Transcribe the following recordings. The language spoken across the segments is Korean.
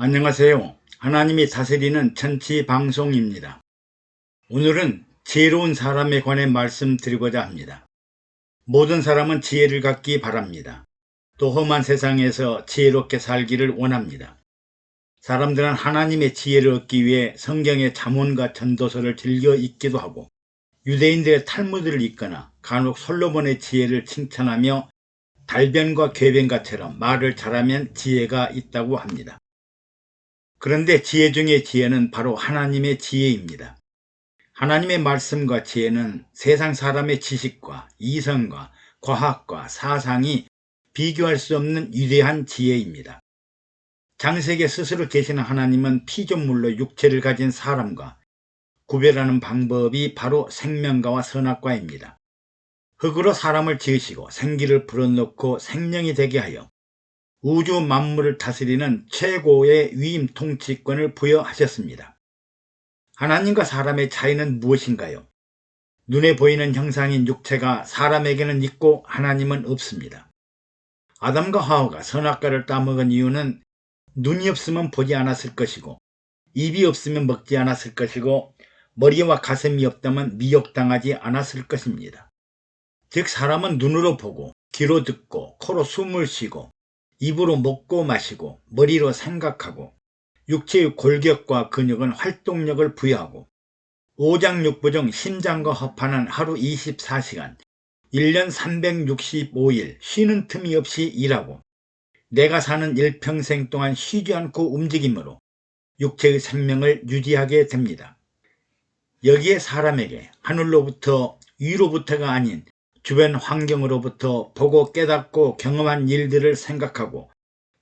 안녕하세요. 하나님이 다스리는 천치 방송입니다. 오늘은 지혜로운 사람에 관해 말씀드리고자 합니다. 모든 사람은 지혜를 갖기 바랍니다. 또 험한 세상에서 지혜롭게 살기를 원합니다. 사람들은 하나님의 지혜를 얻기 위해 성경의 잠언과 전도서를 즐겨 읽기도 하고 유대인들의 탈무드를 읽거나 간혹 솔로몬의 지혜를 칭찬하며 달변과 궤변가처럼 말을 잘하면 지혜가 있다고 합니다. 그런데 지혜 중의 지혜는 바로 하나님의 지혜입니다. 하나님의 말씀과 지혜는 세상 사람의 지식과 이성과 과학과 사상이 비교할 수 없는 위대한 지혜입니다. 창세기에 스스로 계시는 하나님은 피조물로 육체를 가진 사람과 구별하는 방법이 바로 생명과와 선악과입니다. 흙으로 사람을 지으시고 생기를 불어넣고 생명이 되게 하여 우주 만물을 다스리는 최고의 위임 통치권을 부여하셨습니다. 하나님과 사람의 차이는 무엇인가요? 눈에 보이는 형상인 육체가 사람에게는 있고 하나님은 없습니다. 아담과 하와가 선악과를 따먹은 이유는 눈이 없으면 보지 않았을 것이고 입이 없으면 먹지 않았을 것이고 머리와 가슴이 없다면 미혹당하지 않았을 것입니다. 즉 사람은 눈으로 보고 귀로 듣고 코로 숨을 쉬고 입으로 먹고 마시고 머리로 생각하고 육체의 골격과 근육은 활동력을 부여하고 오장육부 중 심장과 허파는 하루 24시간 1년 365일 쉬는 틈이 없이 일하고 내가 사는 일평생 동안 쉬지 않고 움직이므로 육체의 생명을 유지하게 됩니다. 여기에 사람에게 하늘로부터 위로부터가 아닌 주변 환경으로부터 보고 깨닫고 경험한 일들을 생각하고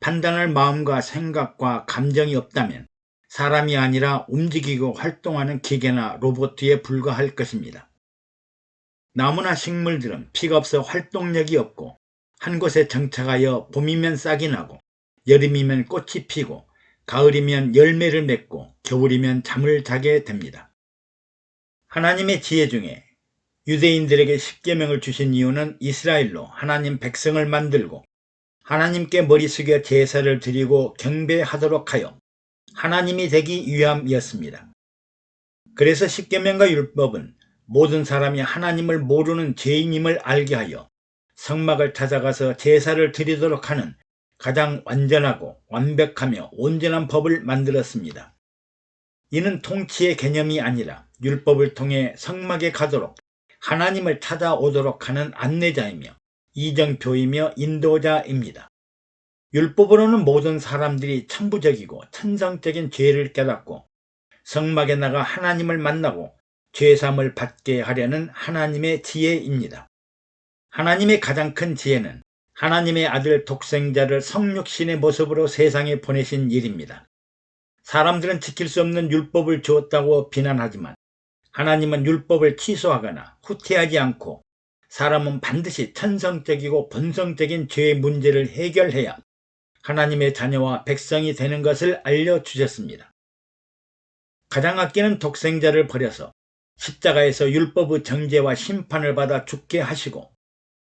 판단할 마음과 생각과 감정이 없다면 사람이 아니라 움직이고 활동하는 기계나 로봇에 불과할 것입니다. 나무나 식물들은 피가 없어 활동력이 없고 한 곳에 정착하여 봄이면 싹이 나고 여름이면 꽃이 피고 가을이면 열매를 맺고 겨울이면 잠을 자게 됩니다. 하나님의 지혜 중에 유대인들에게 십계명을 주신 이유는 이스라엘로 하나님 백성을 만들고 하나님께 머리 숙여 제사를 드리고 경배하도록 하여 하나님이 되기 위함이었습니다. 그래서 십계명과 율법은 모든 사람이 하나님을 모르는 죄인임을 알게 하여 성막을 찾아가서 제사를 드리도록 하는 가장 완전하고 완벽하며 온전한 법을 만들었습니다. 이는 통치의 개념이 아니라 율법을 통해 성막에 가도록 하나님을 찾아오도록 하는 안내자이며 이정표이며 인도자입니다. 율법으로는 모든 사람들이 천부적이고 천성적인 죄를 깨닫고 성막에 나가 하나님을 만나고 죄사함을 받게 하려는 하나님의 지혜입니다. 하나님의 가장 큰 지혜는 하나님의 아들 독생자를 성육신의 모습으로 세상에 보내신 일입니다. 사람들은 지킬 수 없는 율법을 주었다고 비난하지만 하나님은 율법을 취소하거나 후퇴하지 않고 사람은 반드시 천성적이고 본성적인 죄의 문제를 해결해야 하나님의 자녀와 백성이 되는 것을 알려주셨습니다. 가장 아끼는 독생자를 버려서 십자가에서 율법의 정죄와 심판을 받아 죽게 하시고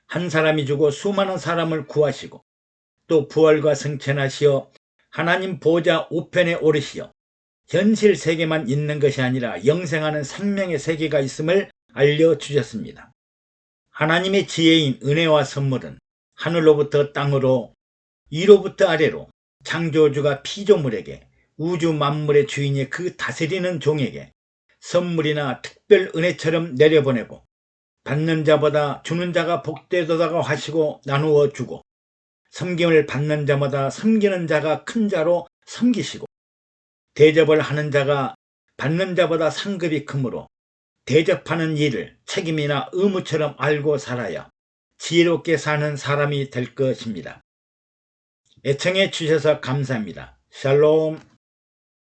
한 사람이 죽어 수많은 사람을 구하시고 또 부활과 승천하시어 하나님 보좌 우편에 오르시어 현실 세계만 있는 것이 아니라 영생하는 생명의 세계가 있음을 알려주셨습니다. 하나님의 지혜인 은혜와 선물은 하늘로부터 땅으로 위로부터 아래로 창조주가 피조물에게 우주 만물의 주인이 그 다스리는 종에게 선물이나 특별 은혜처럼 내려보내고 받는 자보다 주는 자가 복되도다고 하시고 나누어 주고 섬김을 받는 자마다 섬기는 자가 큰 자로 섬기시고 대접을 하는 자가 받는 자보다 상급이 크므로 대접하는 일을 책임이나 의무처럼 알고 살아야 지혜롭게 사는 사람이 될 것입니다. 애청해 주셔서 감사합니다. 샬롬.